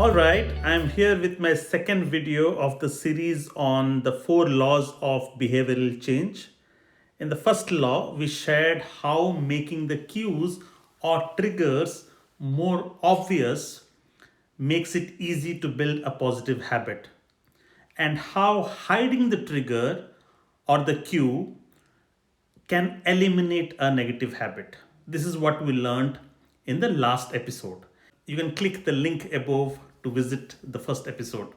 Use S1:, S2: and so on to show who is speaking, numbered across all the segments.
S1: Alright, I'm here with my second video of the series on the 4 laws of behavioral change. In the first law, we shared how making the cues or triggers more obvious makes it easy to build a positive habit, and how hiding the trigger or the cue can eliminate a negative habit. This is what we learned in the last episode. You can click the link above to visit the first episode.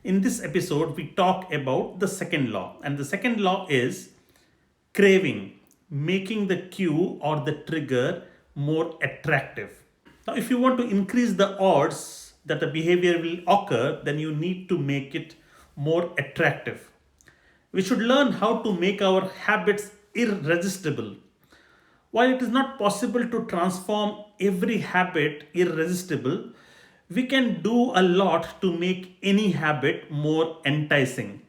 S1: In this episode, we talk about the second law, and the second law is craving, making the cue or the trigger more attractive. Now, if you want to increase the odds that a behavior will occur, then you need to make it more attractive. We should learn how to make our habits irresistible. While it is not possible to transform every habit irresistible, we can do a lot to make any habit more enticing.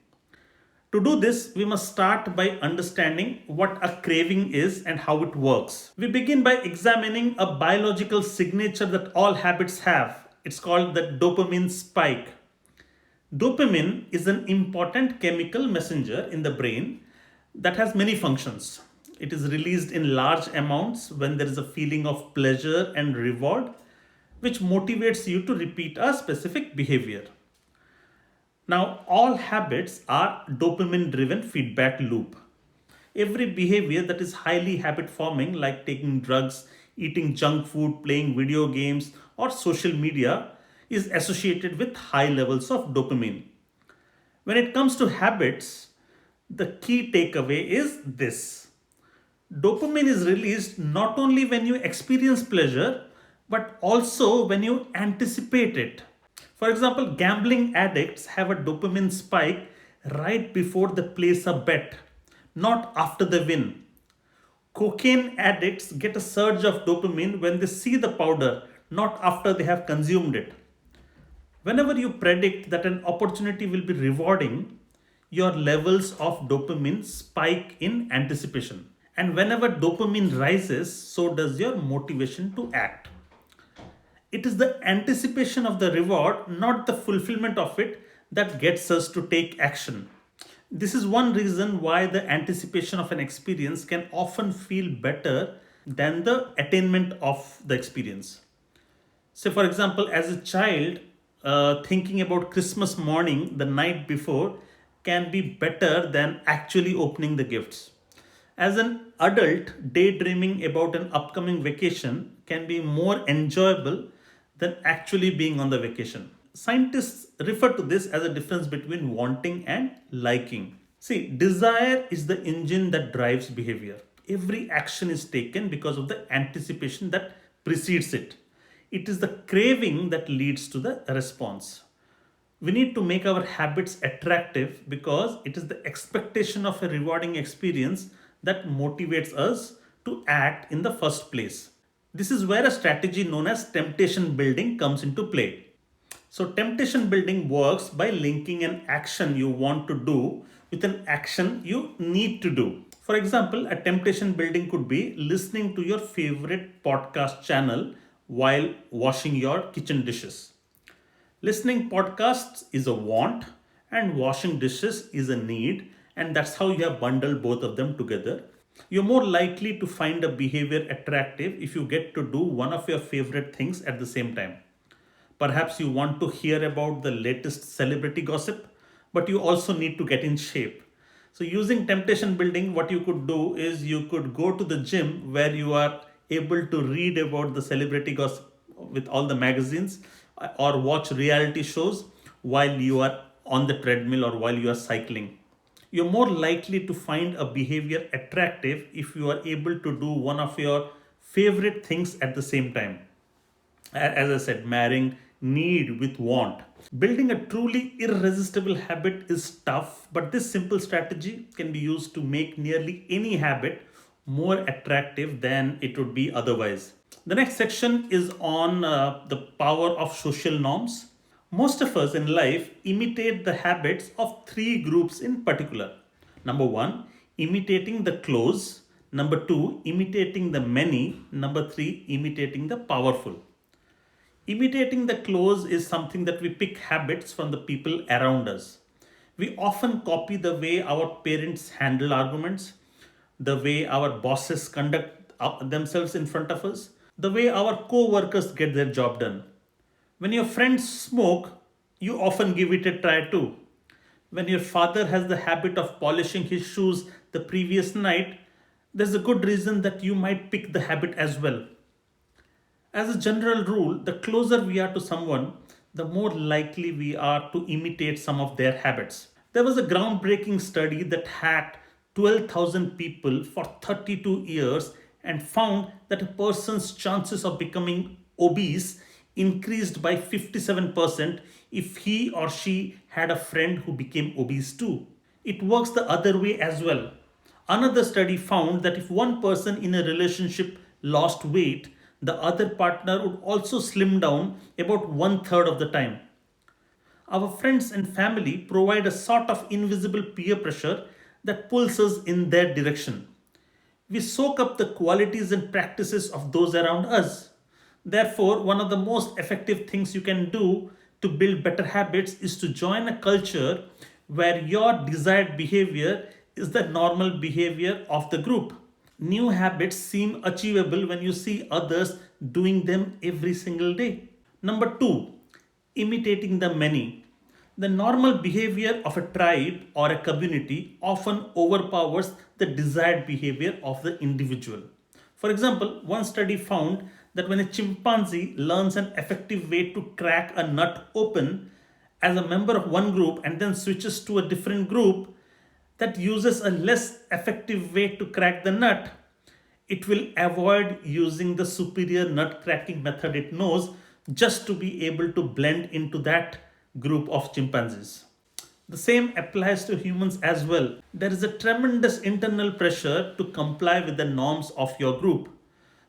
S1: To do this, we must start by understanding what a craving is and how it works. We begin by examining a biological signature that all habits have. It's called the dopamine spike. Dopamine is an important chemical messenger in the brain that has many functions. It is released in large amounts when there is a feeling of pleasure and reward, which motivates you to repeat a specific behavior. Now, all habits are dopamine driven feedback loop. Every behavior that is highly habit forming, like taking drugs, eating junk food, playing video games, or social media, is associated with high levels of dopamine. When it comes to habits, the key takeaway is this: dopamine is released not only when you experience pleasure, but also when you anticipate it. For example, gambling addicts have a dopamine spike right before they place a bet, not after the win. Cocaine addicts get a surge of dopamine when they see the powder, not after they have consumed it. Whenever you predict that an opportunity will be rewarding, your levels of dopamine spike in anticipation. And whenever dopamine rises, so does your motivation to act. It is the anticipation of the reward, not the fulfillment of it, that gets us to take action. This is one reason why the anticipation of an experience can often feel better than the attainment of the experience. Say, for example, as a child, thinking about Christmas morning the night before can be better than actually opening the gifts. As an adult, daydreaming about an upcoming vacation can be more enjoyable than actually being on the vacation. Scientists refer to this as a difference between wanting and liking. See, desire is the engine that drives behavior. Every action is taken because of the anticipation that precedes it. It is the craving that leads to the response. We need to make our habits attractive because it is the expectation of a rewarding experience that motivates us to act in the first place. This is where a strategy known as temptation building comes into play. So, temptation building works by linking an action you want to do with an action you need to do. For example, a temptation building could be listening to your favorite podcast channel while washing your kitchen dishes. Listening podcasts is a want, and washing dishes is a need, and that's how you have bundled both of them together. You're more likely to find a behavior attractive if you get to do one of your favorite things at the same time. Perhaps you want to hear about the latest celebrity gossip, but you also need to get in shape. So, using temptation building, what you could do is you could go to the gym where you are able to read about the celebrity gossip with all the magazines, or watch reality shows while you are on the treadmill or while you are cycling. You're more likely to find a behavior attractive if you are able to do one of your favorite things at the same time. As I said, marrying need with want. Building a truly irresistible habit is tough, but this simple strategy can be used to make nearly any habit more attractive than it would be otherwise. The next section is on the power of social norms. Most of us in life imitate the habits of three groups in particular. Number one, imitating the close. Number two, imitating the many. Number three, imitating the powerful. Imitating the close is something that we pick habits from the people around us. We often copy the way our parents handle arguments, the way our bosses conduct themselves in front of us, the way our co workers get their job done. When your friends smoke, you often give it a try too. When your father has the habit of polishing his shoes the previous night, there's a good reason that you might pick the habit as well. As a general rule, the closer we are to someone, the more likely we are to imitate some of their habits. There was a groundbreaking study that hacked 12,000 people for 32 years and found that a person's chances of becoming obese increased by 57% if he or she had a friend who became obese too. It works the other way as well. Another study found that if one person in a relationship lost weight, the other partner would also slim down about one third of the time. Our friends and family provide a sort of invisible peer pressure that pulls us in their direction. We soak up the qualities and practices of those around us. Therefore, one of the most effective things you can do to build better habits is to join a culture where your desired behavior is the normal behavior of the group. New habits seem achievable when you see others doing them every single day. Number two, imitating the many. The normal behavior of a tribe or a community often overpowers the desired behavior of the individual. For example, one study found that when a chimpanzee learns an effective way to crack a nut open as a member of one group and then switches to a different group that uses a less effective way to crack the nut, it will avoid using the superior nut cracking method it knows just to be able to blend into that group of chimpanzees. The same applies to humans as well. There is a tremendous internal pressure to comply with the norms of your group.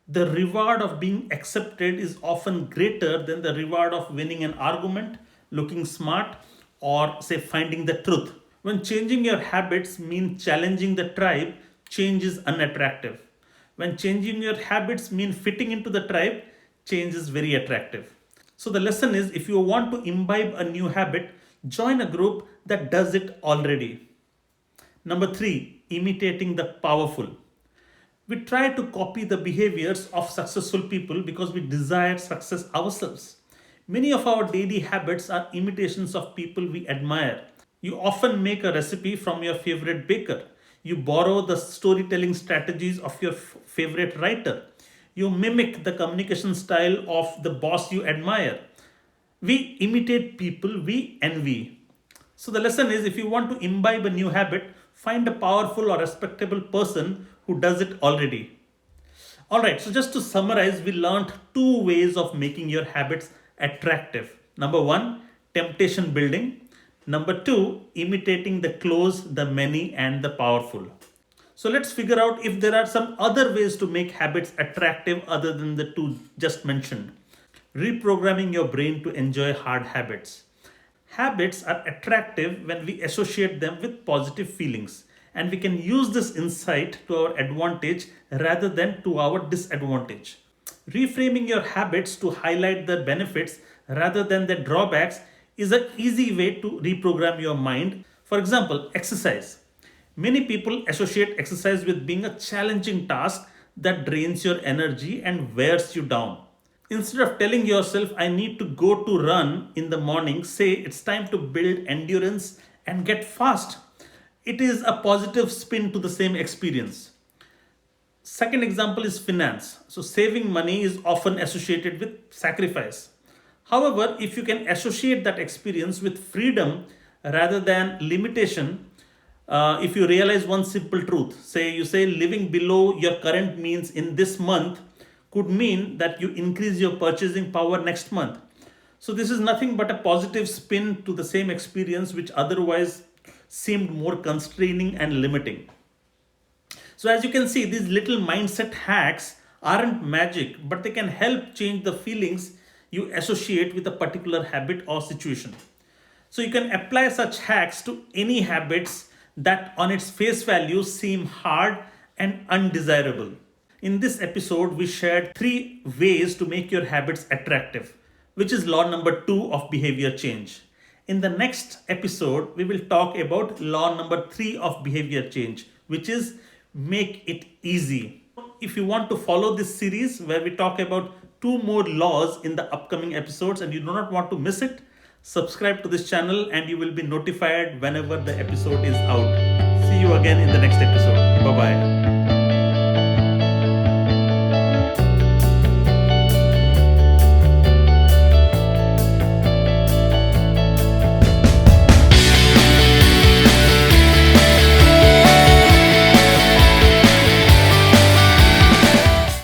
S1: The reward of being accepted is often greater than the reward of winning an argument, looking smart, or say finding the truth. When changing your habits means challenging the tribe, change is unattractive. When changing your habits mean fitting into the tribe, change is very attractive. So the lesson is if you want to imbibe a new habit, join a group that does it already. Number three, imitating the powerful. We try to copy the behaviors of successful people because we desire success ourselves. Many of our daily habits are imitations of people we admire. You often make a recipe from your favorite baker. You borrow the storytelling strategies of your favorite writer. You mimic the communication style of the boss you admire. We imitate people we envy. So, the lesson is if you want to imbibe a new habit, find a powerful or respectable person who does it already. Alright, so just to summarize, we learned two ways of making your habits attractive. Number one, temptation building. Number two, imitating the close, the many, and the powerful. So let's figure out if there are some other ways to make habits attractive other than the two just mentioned. Reprogramming your brain to enjoy hard habits. Habits are attractive when we associate them with positive feelings, and we can use this insight to our advantage rather than to our disadvantage. Reframing your habits to highlight the benefits rather than the drawbacks is an easy way to reprogram your mind. For example, exercise. Many people associate exercise with being a challenging task that drains your energy and wears you down. Instead of telling yourself, I need to go to run in the morning, say it's time to build endurance and get fast. It is a positive spin to the same experience. Second example is finance. So, saving money is often associated with sacrifice. However, if you can associate that experience with freedom rather than limitation, if you realize one simple truth, say you say living below your current means in this month could mean that you increase your purchasing power next month. So, this is nothing but a positive spin to the same experience which otherwise seemed more constraining and limiting. So, as you can see, these little mindset hacks aren't magic, but they can help change the feelings you associate with a particular habit or situation. So, you can apply such hacks to any habits that on its face value seem hard and undesirable. In this episode, we shared three ways to make your habits attractive. which is law number 2 of behavior change. In the next episode, we will talk about law number 3 of behavior change, which is make it easy. If you want to follow this series where we talk about two more laws in the upcoming episodes and you do not want to miss it, subscribe to this channel and you will be notified whenever the episode is out. See you again in the next episode. Bye bye.